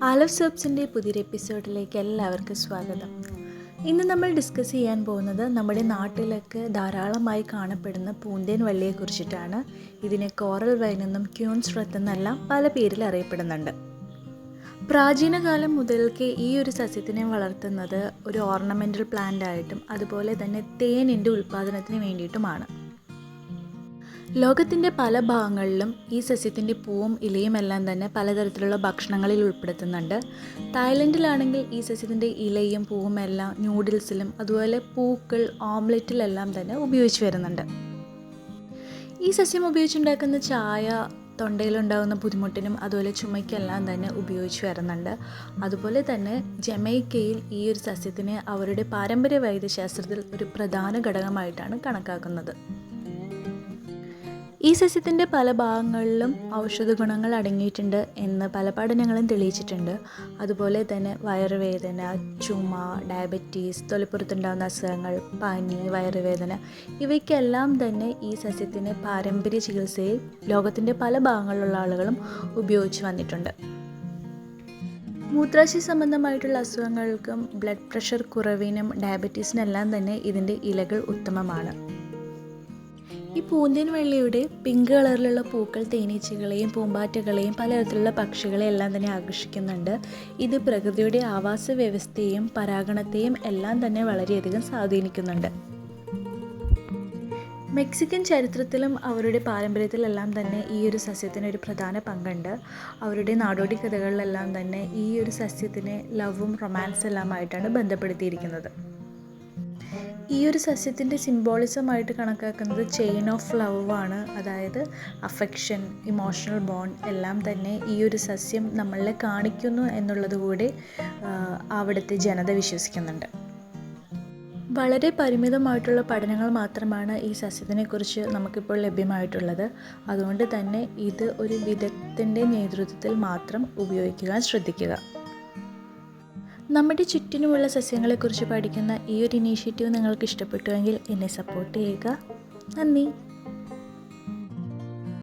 ആലഫ് സോപ്സിൻ്റെ പുതിയൊരു എപ്പിസോഡിലേക്ക് എല്ലാവർക്കും സ്വാഗതം. ഇന്ന് നമ്മൾ ഡിസ്കസ് ചെയ്യാൻ പോകുന്നത് നമ്മുടെ നാട്ടിലൊക്കെ ധാരാളമായി കാണപ്പെടുന്ന പൂന്തേൻ വള്ളിയെക്കുറിച്ചിട്ടാണ്. ഇതിനെ കോറൽ വൈൻ എന്നും ക്യൂൻസ് റത്ത് എന്നെല്ലാം പല പേരിൽ അറിയപ്പെടുന്നുണ്ട്. പ്രാചീന കാലം മുതൽക്കേ ഈ ഒരു സസ്യത്തിനെ വളർത്തുന്നത് ഒരു ഓർണമെൻ്റൽ പ്ലാന്റ് ആയിട്ടും അതുപോലെ തന്നെ തേനിൻ്റെ ഉൽപ്പാദനത്തിന് വേണ്ടിയിട്ടുമാണ്. ലോകത്തിൻ്റെ പല ഭാഗങ്ങളിലും ഈ സസ്യത്തിൻ്റെ പൂവും ഇലയും എല്ലാം തന്നെ പലതരത്തിലുള്ള ഭക്ഷണങ്ങളിൽ ഉൾപ്പെടുത്തുന്നുണ്ട്. തായ്ലൻഡിലാണെങ്കിൽ ഈ സസ്യത്തിൻ്റെ ഇലയും പൂവും എല്ലാം ന്യൂഡിൽസിലും അതുപോലെ പൂക്കൾ ഓംലെറ്റിലെല്ലാം തന്നെ ഉപയോഗിച്ച് വരുന്നുണ്ട്. ഈ സസ്യം ഉപയോഗിച്ചുണ്ടാക്കുന്ന ചായ തൊണ്ടയിലുണ്ടാകുന്ന ബുദ്ധിമുട്ടിനും അതുപോലെ ചുമയ്ക്കെല്ലാം തന്നെ ഉപയോഗിച്ച് വരുന്നുണ്ട്. അതുപോലെ തന്നെ ജമൈക്കയിൽ ഈ ഒരു സസ്യത്തിനെ അവരുടെ പാരമ്പര്യ വൈദ്യശാസ്ത്രത്തിൽ ഒരു പ്രധാന ഘടകമായിട്ടാണ് കണക്കാക്കുന്നത്. ഈ സസ്യത്തിൻ്റെ പല ഭാഗങ്ങളിലും ഔഷധ ഗുണങ്ങൾ അടങ്ങിയിട്ടുണ്ട് എന്ന് പല പഠനങ്ങളും തെളിയിച്ചിട്ടുണ്ട്. അതുപോലെ തന്നെ വയറുവേദന, ചുമ, ഡയബറ്റീസ്, തൊലിപ്പുറത്തുണ്ടാകുന്ന അസുഖങ്ങൾ, പനി, വയറുവേദന ഇവയ്ക്കെല്ലാം തന്നെ ഈ സസ്യത്തിൻ്റെ പാരമ്പര്യ ചികിത്സയിൽ ലോകത്തിൻ്റെ പല ഭാഗങ്ങളിലുള്ള ആളുകളും ഉപയോഗിച്ച് വന്നിട്ടുണ്ട്. മൂത്രാശയ സംബന്ധമായിട്ടുള്ള അസുഖങ്ങൾക്കും ബ്ലഡ് പ്രഷർ കുറവിനും ഡയബറ്റീസിനെല്ലാം തന്നെ ഇതിൻ്റെ ഇലകൾ ഉത്തമമാണ്. ഈ പൂന്തേൻ വള്ളിയുടെ പിങ്ക് കളറിലുള്ള പൂക്കൾ തേനീച്ചകളെയും പൂമ്പാറ്റകളെയും പലതരത്തിലുള്ള പക്ഷികളെയും എല്ലാം തന്നെ ആകർഷിക്കുന്നുണ്ട്. ഇത് പ്രകൃതിയുടെ ആവാസ വ്യവസ്ഥയെയും പരാഗണത്തെയും എല്ലാം തന്നെ വളരെയധികം സ്വാധീനിക്കുന്നുണ്ട്. മെക്സിക്കൻ ചരിത്രത്തിലും അവരുടെ പാരമ്പര്യത്തിലെല്ലാം തന്നെ ഈ ഒരു സസ്യത്തിന് ഒരു പ്രധാന പങ്കുണ്ട്. അവരുടെ നാടോടി കഥകളിലെല്ലാം തന്നെ ഈ ഒരു സസ്യത്തിനെ ലവും റൊമാൻസ് എല്ലാമായിട്ടാണ് ബന്ധപ്പെടുത്തിയിരിക്കുന്നത്. ഈ ഒരു സസ്യത്തിൻ്റെ സിംബോളിസമായിട്ട് കണക്കാക്കുന്നത് ചെയിൻ ഓഫ് ലവ് ആണ്. അതായത് അഫെക്ഷൻ, ഇമോഷണൽ ബോണ്ട് എല്ലാം തന്നെ ഈ ഒരു സസ്യം നമ്മളെ കാണിക്കുന്നു എന്നുള്ളത് കൂടി അവിടുത്തെ ജനത വിശ്വസിക്കുന്നുണ്ട്. വളരെ പരിമിതമായിട്ടുള്ള പഠനങ്ങൾ മാത്രമാണ് ഈ സസ്യത്തിനെക്കുറിച്ച് നമുക്കിപ്പോൾ ലഭ്യമായിട്ടുള്ളത്. അതുകൊണ്ട് തന്നെ ഇത് ഒരു വിദഗ്ധൻ്റെ നേതൃത്വത്തിൽ മാത്രം ഉപയോഗിക്കാൻ ശ്രദ്ധിക്കുക. നമ്മുടെ ചുറ്റിനുമുള്ള സസ്യങ്ങളെക്കുറിച്ച് പഠിക്കുന്ന ഈ ഒരു ഇനീഷ്യേറ്റീവ് നിങ്ങൾക്ക് ഇഷ്ടപ്പെട്ടുവെങ്കിൽ എന്നെ സപ്പോർട്ട് ചെയ്യുക. നന്ദി.